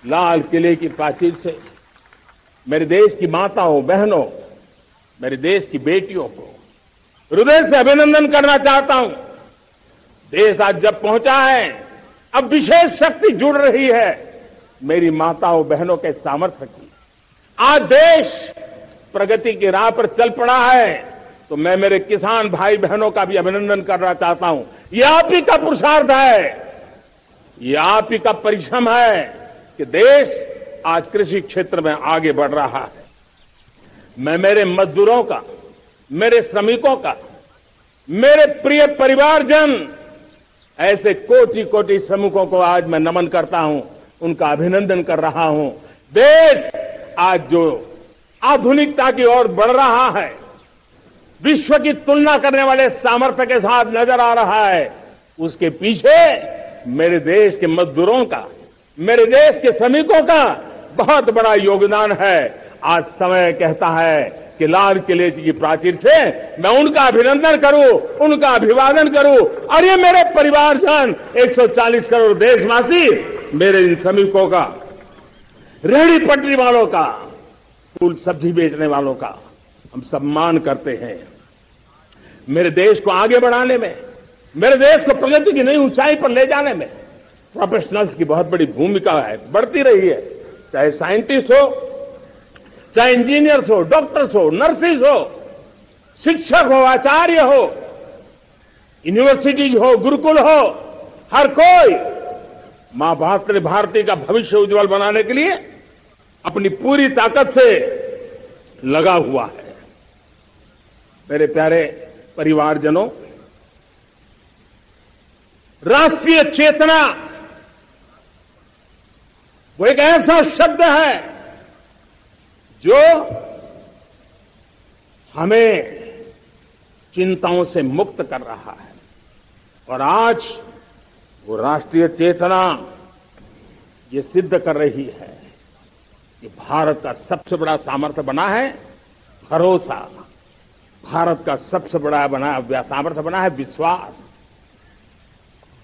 लाल किले की प्राचीर से मेरे देश की माताओं, बहनों, मेरे देश की बेटियों को हृदय से अभिनंदन करना चाहता हूं। देश आज जब पहुंचा है, अब विशेष शक्ति जुड़ रही है मेरी माताओं बहनों के सामर्थ्य की। आज देश प्रगति की राह पर चल पड़ा है, तो मैं मेरे किसान भाई बहनों का भी अभिनंदन करना चाहता हूं। ये आप ही का पुरुषार्थ है, ये आप ही का परिश्रम है कि देश आज कृषि क्षेत्र में आगे बढ़ रहा है। मैं मेरे मजदूरों का, मेरे श्रमिकों का, मेरे प्रिय परिवारजन, ऐसे कोटि कोटि श्रमिकों को आज मैं नमन करता हूं, उनका अभिनंदन कर रहा हूं। देश आज जो आधुनिकता की ओर बढ़ रहा है, विश्व की तुलना करने वाले सामर्थ्य के साथ नजर आ रहा है, उसके पीछे मेरे देश के मजदूरों का, मेरे देश के श्रमिकों का बहुत बड़ा योगदान है। आज समय कहता है कि लाल किले की प्राचीर से मैं उनका अभिनंदन करूं, उनका अभिवादन करूं। और ये मेरे परिवारजन, 140 करोड़ देशवासी, मेरे इन श्रमिकों का, रेहड़ी पटरी वालों का, फूल सब्जी बेचने वालों का हम सम्मान करते हैं। मेरे देश को आगे बढ़ाने में, मेरे देश को प्रगति की नई ऊंचाई पर ले जाने में प्रोफेशनल्स की बहुत बड़ी भूमिका है, बढ़ती रही है। चाहे साइंटिस्ट हो, चाहे इंजीनियर्स हो, डॉक्टर्स हो, नर्सिस हो, शिक्षक हो, आचार्य हो, यूनिवर्सिटीज हो, गुरुकुल हो, हर कोई मां मातृ भारती का भविष्य उज्जवल बनाने के लिए अपनी पूरी ताकत से लगा हुआ है। मेरे प्यारे परिवारजनों, राष्ट्रीय चेतना वो एक ऐसा शब्द है जो हमें चिंताओं से मुक्त कर रहा है। और आज वो राष्ट्रीय चेतना ये सिद्ध कर रही है कि भारत का सबसे बड़ा सामर्थ्य बना है भरोसा, भारत का सबसे बड़ा सामर्थ्य बना है विश्वास।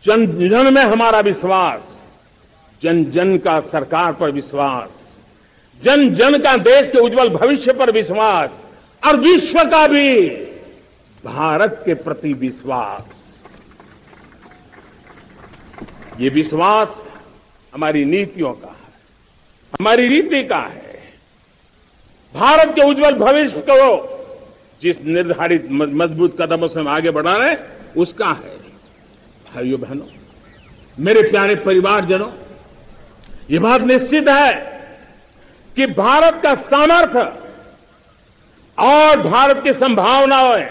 जन जन में हमारा विश्वास, जन जन का सरकार पर विश्वास, जन जन का देश के उज्जवल भविष्य पर विश्वास, और विश्व का भी भारत के प्रति विश्वास। ये विश्वास हमारी नीतियों का है, हमारी रीति का है। भारत के उज्जवल भविष्य को जिस निर्धारित मजबूत कदमों से हम आगे बढ़ा रहे हैं, उसका है। भाइयों बहनों, मेरे प्यारे परिवारजनों, ये बात निश्चित है कि भारत का सामर्थ्य और भारत की संभावनाएं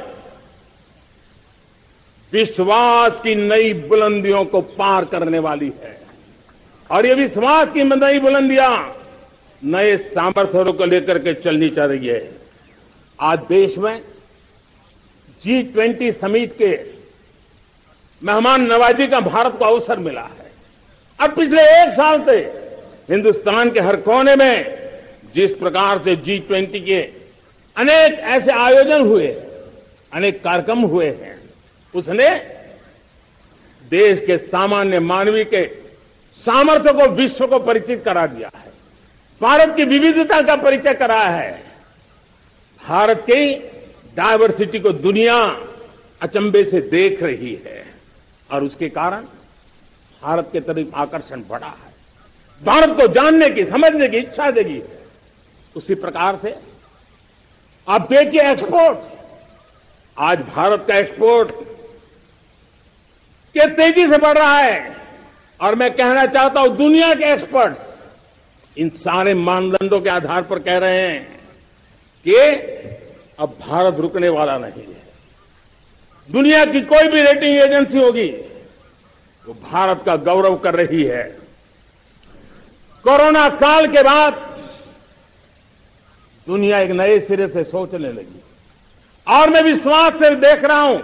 विश्वास की नई बुलंदियों को पार करने वाली है। और ये विश्वास की नई बुलंदियां नए सामर्थ्यों को लेकर के चलनी चाह रही है। आज देश में G20 समिट के मेहमान नवाजी का भारत को अवसर मिला है। अब पिछले एक साल से हिंदुस्तान के हर कोने में जिस प्रकार से G20 के अनेक ऐसे आयोजन हुए, अनेक कार्यक्रम हुए हैं, उसने देश के सामान्य मानवीय के सामर्थ्य को विश्व को परिचित करा दिया है। भारत की विविधता का परिचय कराया है। भारत की डायवर्सिटी को दुनिया अचंभे से देख रही है और उसके कारण भारत के तरफ आकर्षण बढ़ा है। भारत को जानने की, समझने की इच्छा जगी है। उसी प्रकार से आप देखिए एक्सपोर्ट, आज भारत का एक्सपोर्ट के तेजी से बढ़ रहा है। और मैं कहना चाहता हूं, दुनिया के एक्सपर्ट्स इन सारे मानदंडों के आधार पर कह रहे हैं कि अब भारत रुकने वाला नहीं है। दुनिया की कोई भी रेटिंग एजेंसी होगी, वो भारत का गौरव कर रही है। कोरोना काल के बाद दुनिया एक नए सिरे से सोचने लगी। और मैं विश्वास से देख रहा हूं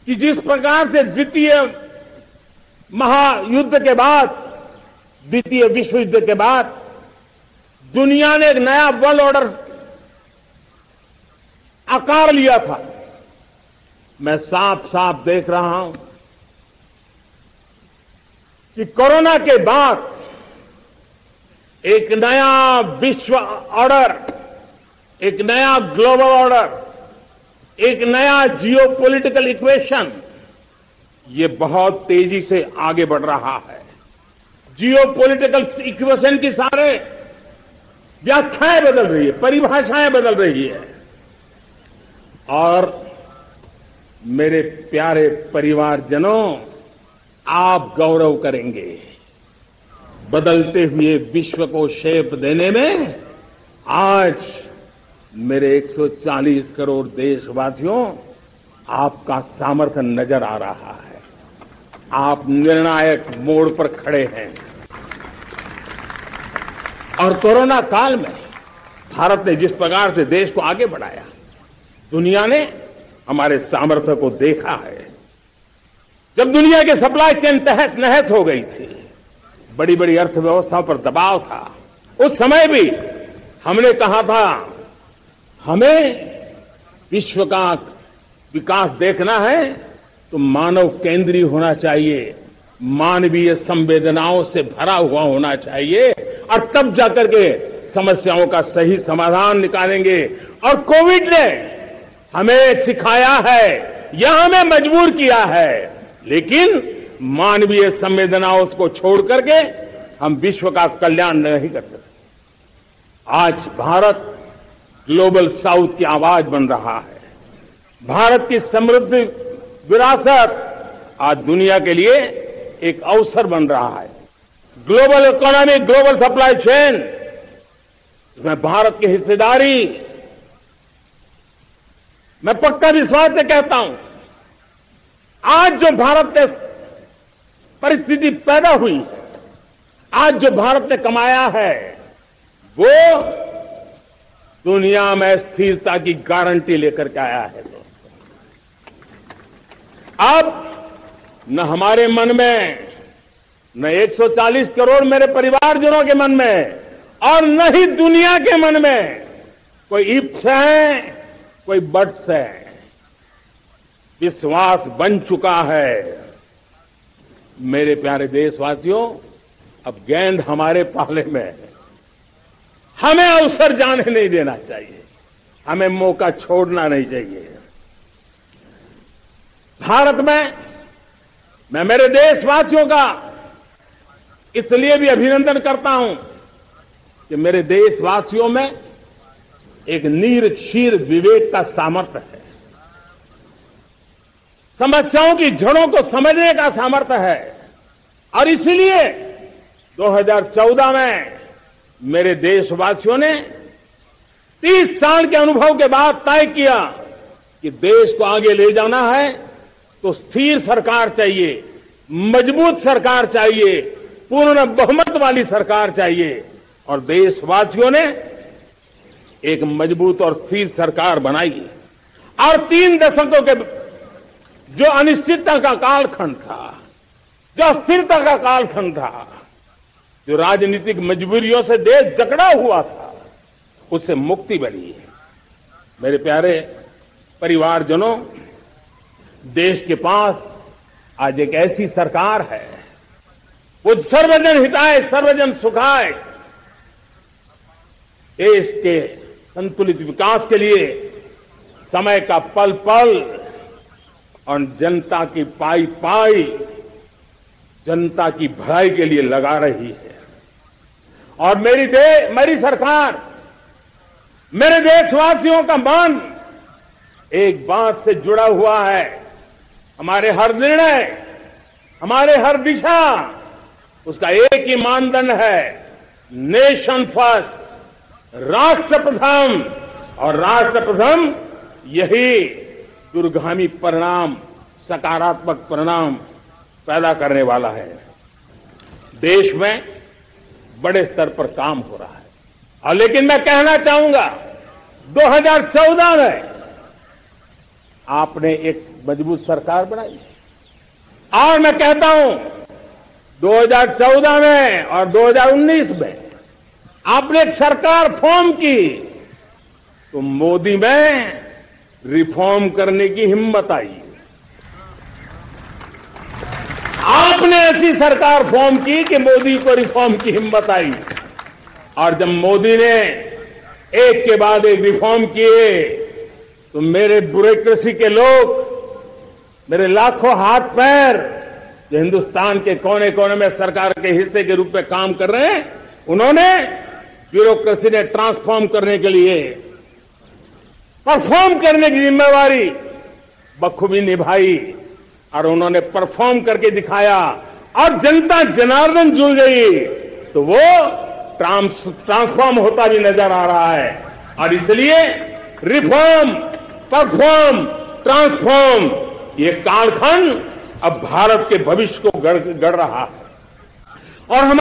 कि जिस प्रकार से द्वितीय महायुद्ध के बाद, द्वितीय विश्व युद्ध के बाद दुनिया ने एक नया वर्ल्ड ऑर्डर आकार लिया था, मैं साफ साफ देख रहा हूं कि कोरोना के बाद एक नया विश्व ऑर्डर, एक नया ग्लोबल ऑर्डर, एक नया जियोपॉलिटिकल इक्वेशन, ये बहुत तेजी से आगे बढ़ रहा है। जियोपॉलिटिकल इक्वेशन की सारे व्याख्याएं बदल रही है, परिभाषाएं बदल रही है। और मेरे प्यारे परिवारजनों, आप गौरव करेंगे, बदलते हुए विश्व को शेप देने में आज मेरे 140 करोड़ देशवासियों आपका सामर्थ्य नजर आ रहा है। आप निर्णायक मोड़ पर खड़े हैं। और कोरोना काल में भारत ने जिस प्रकार से देश को आगे बढ़ाया, दुनिया ने हमारे सामर्थ्य को देखा है। जब दुनिया के सप्लाई चेन तहस नहस हो गई थी, बड़ी बड़ी अर्थव्यवस्थाओं पर दबाव था, उस समय भी हमने कहा था हमें विश्व का विकास देखना है तो मानव केंद्रीय होना चाहिए, मानवीय संवेदनाओं से भरा हुआ होना चाहिए, और तब जाकर के समस्याओं का सही समाधान निकालेंगे। और कोविड ने हमें सिखाया है या हमें मजबूर किया है, लेकिन मानवीय संवेदनाओं को छोड़ करके हम विश्व का कल्याण नहीं कर सकते। आज भारत ग्लोबल साउथ की आवाज बन रहा है। भारत की समृद्ध विरासत आज दुनिया के लिए एक अवसर बन रहा है। Global economy, global supply chain, इसमें भारत की हिस्सेदारी, मैं पक्का विश्वास से कहता हूं, आज जो भारत में परिस्थिति पैदा हुई, आज जो भारत ने कमाया है, वो दुनिया में स्थिरता की गारंटी लेकर के आया है। अब न हमारे मन में, न 140 करोड़ मेरे परिवारजनों के मन में, और न ही दुनिया के मन में कोई इफ्स है, कोई बट्स है। विश्वास बन चुका है। मेरे प्यारे देशवासियों, अब गेंद हमारे पाले में है। हमें अवसर जाने नहीं देना चाहिए, हमें मौका छोड़ना नहीं चाहिए। भारत में मैं मेरे देशवासियों का इसलिए भी अभिनंदन करता हूं कि मेरे देशवासियों में एक नीर क्षीर विवेक का सामर्थ्य है, समस्याओं की जड़ों को समझने का सामर्थ्य है। और इसलिए 2014 में मेरे देशवासियों ने 30 साल के अनुभव के बाद तय किया कि देश को आगे ले जाना है तो स्थिर सरकार चाहिए, मजबूत सरकार चाहिए, पूर्ण बहुमत वाली सरकार चाहिए। और देशवासियों ने एक मजबूत और स्थिर सरकार बनाई। और 3 दशकों के जो अनिश्चितता का कालखंड था, जो अस्थिरता का कालखंड था, जो राजनीतिक मजबूरियों से देश जकड़ा हुआ था, उससे मुक्ति बनी है। मेरे प्यारे परिवारजनों, देश के पास आज एक ऐसी सरकार है, वो सर्वजन हिताय सर्वजन सुखाय, देश के संतुलित विकास के लिए समय का पल पल और जनता की पाई पाई, जनता की भलाई के लिए लगा रही है। और मेरी सरकार, मेरे देशवासियों का मन एक बात से जुड़ा हुआ है। हमारे हर निर्णय, हमारे हर दिशा, उसका एक ही मानदंड है, नेशन फर्स्ट, राष्ट्र प्रथम। और राष्ट्र प्रथम यही दूरगामी परिणाम, सकारात्मक परिणाम पैदा करने वाला है। देश में बड़े स्तर पर काम हो रहा है। और लेकिन मैं कहना चाहूंगा, 2014 में आपने एक मजबूत सरकार बनाई, और मैं कहता हूं 2014 में और 2019 में आपने एक सरकार फॉर्म की, तो मोदी में रिफॉर्म करने की हिम्मत आई। आपने ऐसी सरकार फॉर्म की कि मोदी को रिफॉर्म की हिम्मत आई। और जब मोदी ने एक के बाद एक रिफॉर्म किए तो मेरे ब्यूरोक्रेसी के लोग, मेरे लाखों हाथ पैर जो हिंदुस्तान के कोने कोने में सरकार के हिस्से के रूप में काम कर रहे हैं, उन्होंने ब्यूरोक्रेसी ने ट्रांसफॉर्म करने के लिए परफॉर्म करने की जिम्मेवारी बखूबी निभाई और उन्होंने परफॉर्म करके दिखाया और जनता जनार्दन जुड़ गई तो वो ट्रांसफॉर्म होता भी नजर आ रहा है। और इसलिए रिफॉर्म, परफॉर्म, ट्रांसफॉर्म, ये कालखंड अब भारत के भविष्य को गढ़ रहा है। और हम